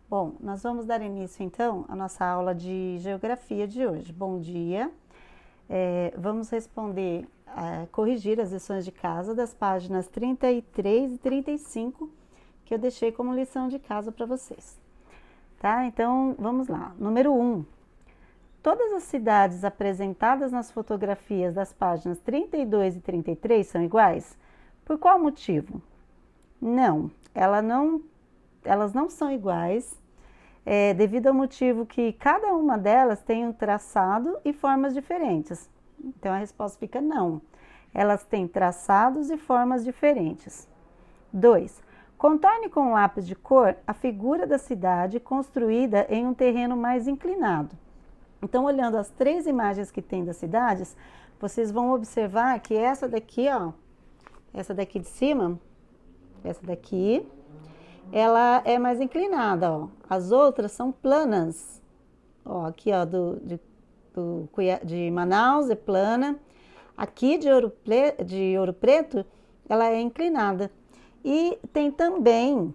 Bom, nós vamos dar início então à nossa aula de geografia de hoje. Bom dia. Vamos responder, corrigir as lições de casa das páginas 33 e 35 que eu deixei como lição de casa para vocês. Tá? Então, vamos lá. Número 1. Todas as cidades apresentadas nas fotografias das páginas 32 e 33 são iguais? Por qual motivo? Não, elas não são iguais, devido ao motivo que cada uma delas tem um traçado e formas diferentes. Então a resposta fica não. Elas têm traçados e formas diferentes. 2. Contorne com um lápis de cor a figura da cidade construída em um terreno mais inclinado. Então, olhando as 3 imagens que tem das cidades, vocês vão observar que essa daqui, ó, essa daqui de cima, essa daqui, ela é mais inclinada, ó. As outras são planas. Ó, aqui, ó, de Manaus é plana. Aqui de Ouro Preto, ela é inclinada. E tem também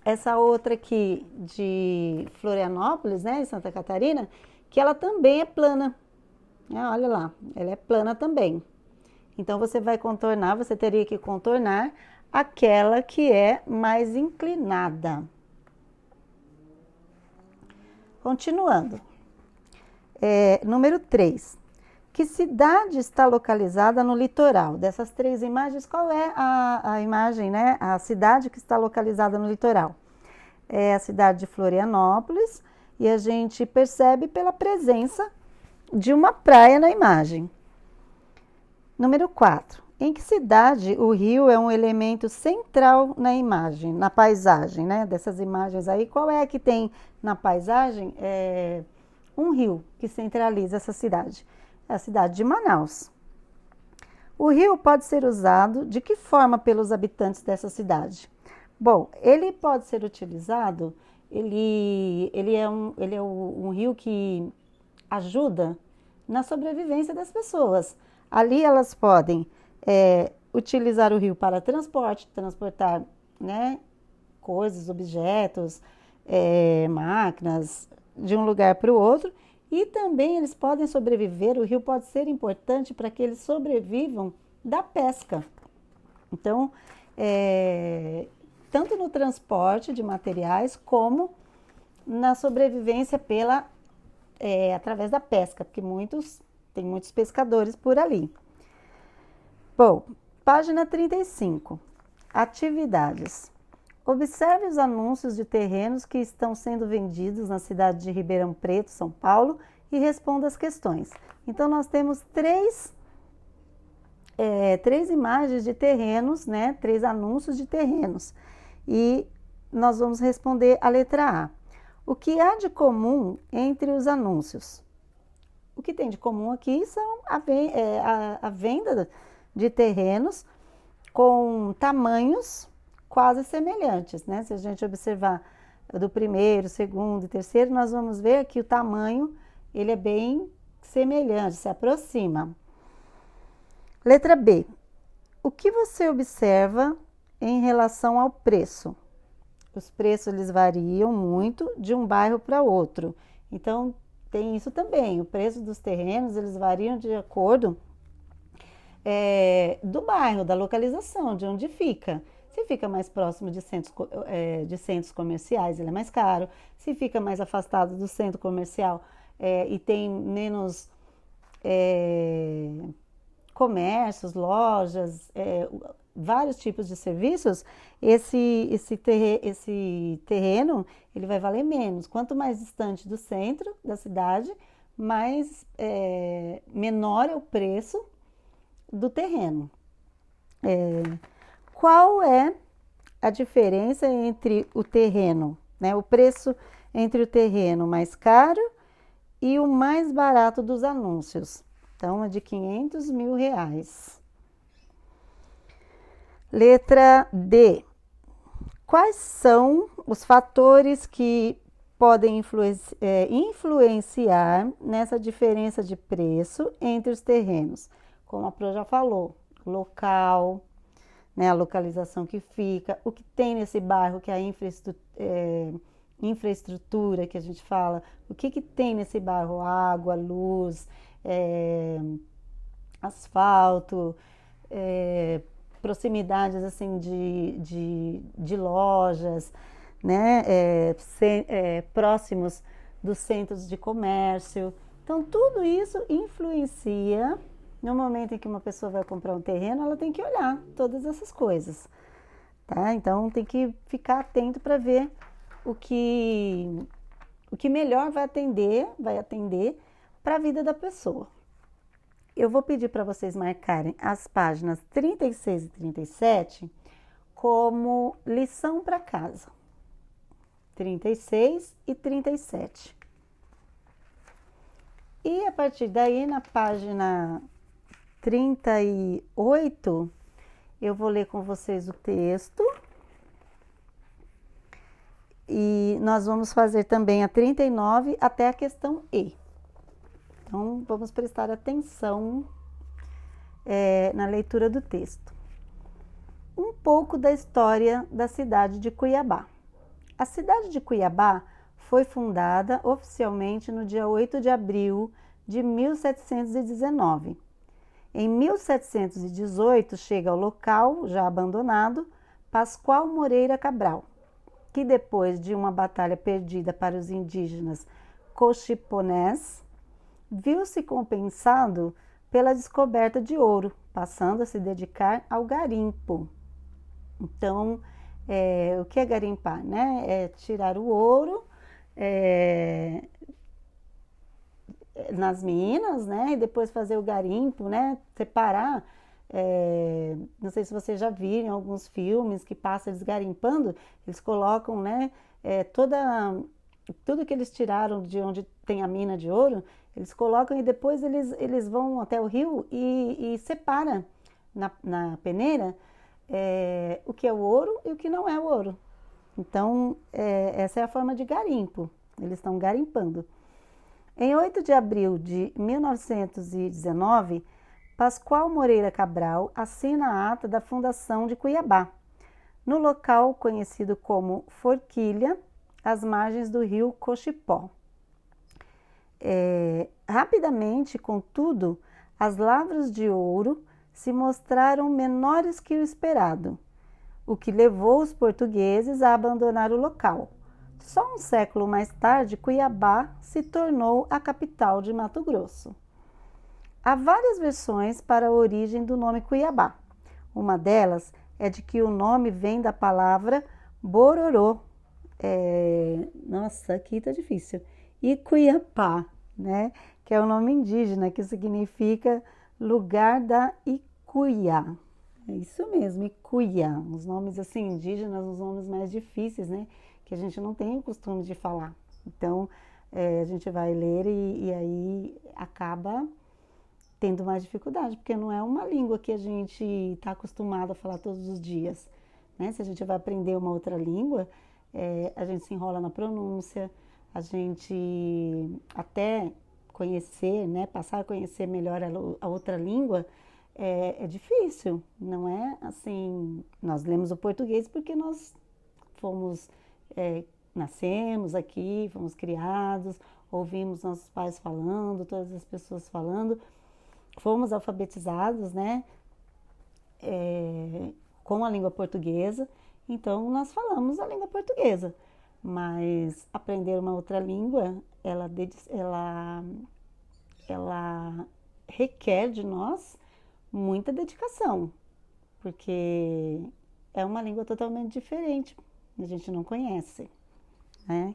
essa outra aqui de Florianópolis, né, em Santa Catarina, que ela também é plana. Olha lá, ela é plana também. Então, você vai contornar, você teria que contornar aquela que é mais inclinada. Continuando. Número 3. Que cidade está localizada no litoral? Dessas 3 imagens, qual é a imagem, né? A cidade que está localizada no litoral? É a cidade de Florianópolis, e a gente percebe pela presença de uma praia na imagem. Número 4. Em que cidade o rio é um elemento central na imagem, na paisagem, né? Dessas imagens aí, qual é a que tem na paisagem? Um rio que centraliza essa cidade. É a cidade de Manaus. O rio pode ser usado de que forma pelos habitantes dessa cidade? Bom, ele pode ser utilizado, ele é um rio que ajuda na sobrevivência das pessoas. Ali elas podem utilizar o rio para transportar, né, coisas, objetos, máquinas de um lugar para o outro, e também eles podem sobreviver, o rio pode ser importante para que eles sobrevivam da pesca. Então, tanto no transporte de materiais como na sobrevivência através da pesca, porque tem muitos pescadores por ali. Bom, página 35. Atividades. Observe os anúncios de terrenos que estão sendo vendidos na cidade de Ribeirão Preto, São Paulo, e responda as questões. Então, nós temos três imagens de terrenos, né? 3 anúncios de terrenos. E nós vamos responder a letra A. O que há de comum entre os anúncios? O que tem de comum aqui são a venda de terrenos com tamanhos quase semelhantes, né? Se a gente observar do primeiro, segundo e terceiro, nós vamos ver que o tamanho ele é bem semelhante, se aproxima. Letra B. O que você observa em relação ao preço? Os preços eles variam muito de um bairro para outro. Então, tem isso também. O preço dos terrenos eles variam de acordo do bairro, da localização, de onde fica. Se fica mais próximo de centros comerciais, ele é mais caro. Se fica mais afastado do centro comercial e tem menos comércios, lojas, vários tipos de serviços, esse terreno ele vai valer menos. Quanto mais distante do centro da cidade, menor é o preço do terreno. Qual é a diferença entre o terreno, né? O preço entre o terreno mais caro e o mais barato dos anúncios? Então, é de R$500 mil. Letra D. Quais são os fatores que podem influenciar nessa diferença de preço entre os terrenos? Como a Pro já falou, local, né, a localização que fica, o que tem nesse bairro, que a infraestrutura que a gente fala, o que tem nesse bairro? Água, luz, asfalto, proximidades assim de lojas, né? Próximos dos centros de comércio. Então, tudo isso influencia. No momento em que uma pessoa vai comprar um terreno, ela tem que olhar todas essas coisas, tá? Então, tem que ficar atento para ver o que melhor vai atender para a vida da pessoa. Eu vou pedir para vocês marcarem as páginas 36 e 37 como lição para casa. 36 e 37. E a partir daí, na página 38, eu vou ler com vocês o texto. E nós vamos fazer também a 39 até a questão E. Então, vamos prestar atenção na leitura do texto. Um pouco da história da cidade de Cuiabá. A cidade de Cuiabá foi fundada oficialmente no dia 8 de abril de 1719. Em 1718, chega ao local, já abandonado, Pascoal Moreira Cabral, que depois de uma batalha perdida para os indígenas cochiponés, viu-se compensado pela descoberta de ouro, passando a se dedicar ao garimpo. Então, o que é garimpar, né? É tirar o ouro nas minas, né? E depois fazer o garimpo, né? Separar. Não sei se vocês já viram em alguns filmes que passa eles garimpando, eles colocam, né? Tudo que eles tiraram de onde tem a mina de ouro, eles colocam e depois eles vão até o rio e separa na peneira o que é o ouro e o que não é o ouro. Então, essa é a forma de garimpo. Eles estão garimpando. Em 8 de abril de 1919, Pascoal Moreira Cabral assina a ata da fundação de Cuiabá, no local conhecido como Forquilha, às margens do rio Cochipó. Rapidamente, contudo, as lavras de ouro se mostraram menores que o esperado, o que levou os portugueses a abandonar o local. Só um século mais tarde, Cuiabá se tornou a capital de Mato Grosso. Há várias versões para a origem do nome Cuiabá. Uma delas é de que o nome vem da palavra bororô. Nossa, aqui tá difícil. Icuiapá, né? Que é o nome indígena, que significa lugar da Icuia. É isso mesmo, Icuia. Os nomes assim indígenas, os nomes mais difíceis, né? Que a gente não tem o costume de falar. Então, a gente vai ler e aí acaba tendo mais dificuldade, porque não é uma língua que a gente está acostumado a falar todos os dias, né? Se a gente vai aprender uma outra língua, a gente se enrola na pronúncia, a gente até conhecer, né? Passar a conhecer melhor a outra língua, é difícil, não é assim. Nós lemos o português porque nós fomos, nascemos aqui, fomos criados, ouvimos nossos pais falando, todas as pessoas falando, fomos alfabetizados, né, com a língua portuguesa, então nós falamos a língua portuguesa, mas aprender uma outra língua, ela requer de nós muita dedicação, porque é uma língua totalmente diferente, a gente não conhece, né?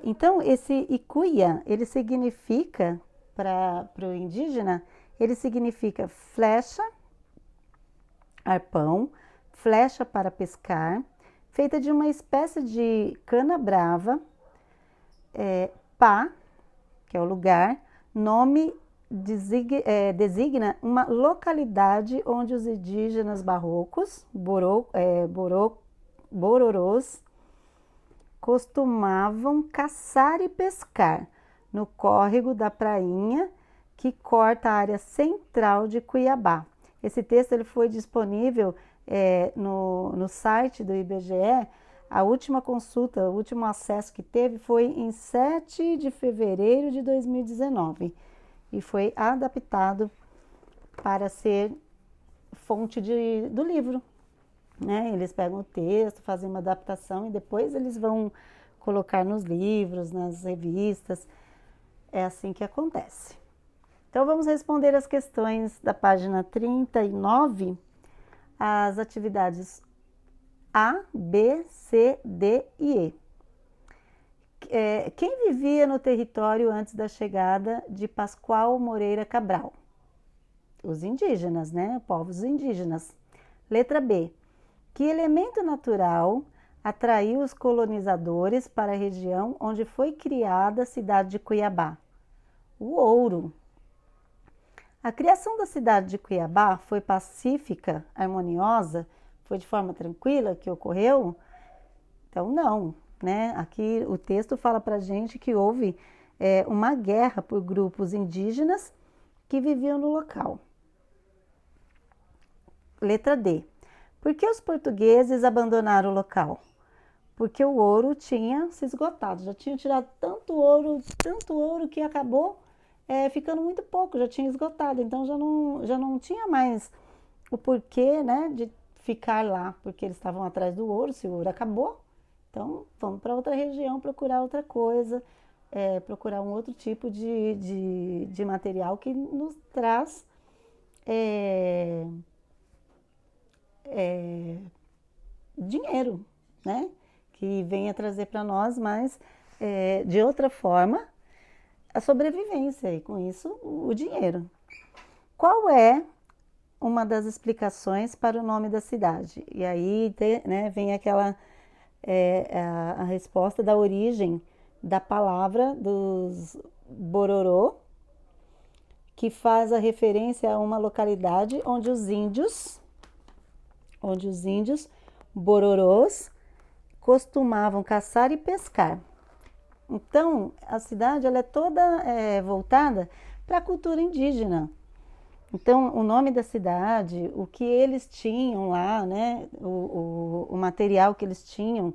Então, esse Icuia, ele significa, para o indígena, ele significa flecha, arpão, flecha para pescar, feita de uma espécie de cana brava, pá, que é o lugar, nome designa uma localidade onde os indígenas barrocos, bororôs, costumavam caçar e pescar no córrego da Prainha, que corta a área central de Cuiabá. Esse texto ele foi disponível no site do IBGE A última consulta, o último acesso que teve foi em 7 de fevereiro de 2019 e foi adaptado para ser fonte do livro, né? Eles pegam o texto, fazem uma adaptação e depois eles vão colocar nos livros, nas revistas. É assim que acontece. Então, vamos responder as questões da página 39, as atividades A, B, C, D e E. Quem vivia no território antes da chegada de Pascoal Moreira Cabral? Os indígenas, né? Povos indígenas. Letra B. Que elemento natural atraiu os colonizadores para a região onde foi criada a cidade de Cuiabá? O ouro. A criação da cidade de Cuiabá foi pacífica, harmoniosa? Foi de forma tranquila que ocorreu? Então, não, né? Aqui o texto fala para a gente que houve uma guerra por grupos indígenas que viviam no local. Letra D. Por que os portugueses abandonaram o local? Porque o ouro tinha se esgotado, já tinham tirado tanto ouro que acabou ficando muito pouco, já tinha esgotado, então já não tinha mais o porquê, né, de ficar lá, porque eles estavam atrás do ouro, se o ouro acabou, então vamos para outra região procurar outra coisa, procurar um outro tipo de material que nos traz dinheiro, né? Que venha trazer para nós, mas de outra forma, a sobrevivência e com isso o dinheiro. Qual é uma das explicações para o nome da cidade? E aí né, vem aquela a resposta da origem da palavra dos Bororô, que faz a referência a uma localidade onde os índios Bororôs costumavam caçar e pescar. Então, a cidade ela é toda voltada para a cultura indígena. Então, o nome da cidade, o que eles tinham lá, né, o material que eles tinham,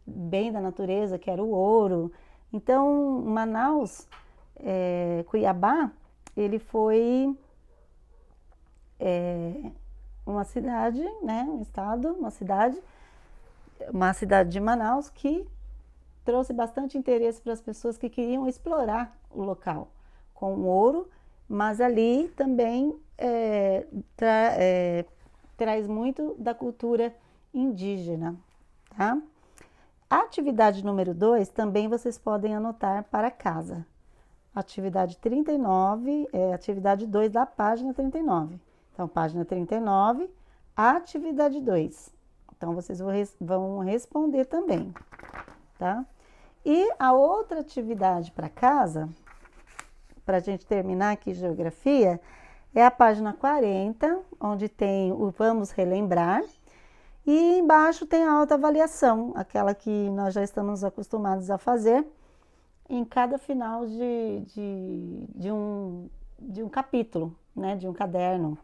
bem da natureza, que era o ouro. Então, Manaus, Cuiabá, ele foi uma cidade, né, um estado, uma cidade de Manaus que trouxe bastante interesse para as pessoas que queriam explorar o local com ouro, mas ali também traz muito da cultura indígena, tá? A atividade número 2 também vocês podem anotar para casa. Atividade 39 é atividade 2 da página 39. Então, página 39, atividade 2. Então, vocês vão responder também, tá? E a outra atividade para casa, para a gente terminar aqui geografia, é a página 40, onde tem o Vamos Relembrar. E embaixo tem a autoavaliação, aquela que nós já estamos acostumados a fazer em cada final de um capítulo, né, de um caderno.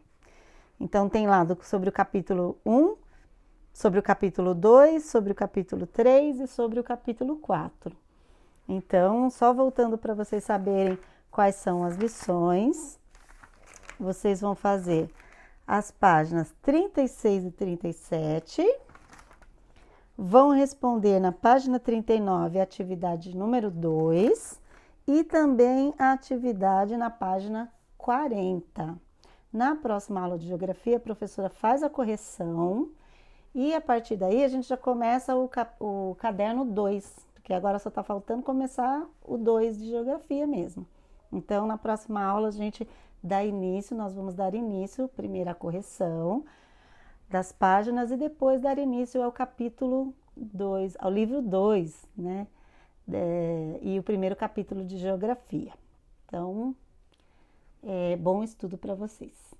Então, tem lá sobre o capítulo 1, sobre o capítulo 2, sobre o capítulo 3 e sobre o capítulo 4. Então, só voltando para vocês saberem quais são as lições, vocês vão fazer as páginas 36 e 37, vão responder na página 39 a atividade número 2 e também a atividade na página 40. Na próxima aula de geografia, a professora faz a correção e a partir daí a gente já começa o caderno 2, porque agora só está faltando começar o 2 de geografia mesmo. Então, na próxima aula a gente nós vamos dar início, primeiro a correção das páginas e depois dar início ao capítulo 2, ao livro 2, né? E o primeiro capítulo de geografia. Então, bom estudo para vocês.